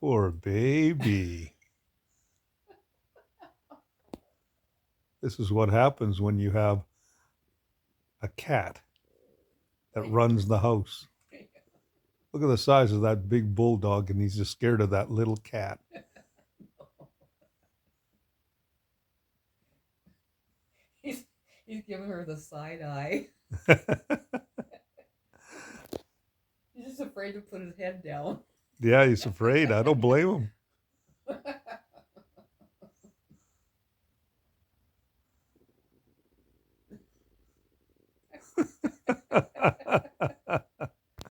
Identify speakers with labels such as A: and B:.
A: Poor baby. This is what happens when you have a cat that runs the house. Look at the size of that big bulldog, and he's just scared of that little cat.
B: He's he's giving her the side eye. He's just afraid to put his head down.
A: Yeah, he's afraid. I don't blame him.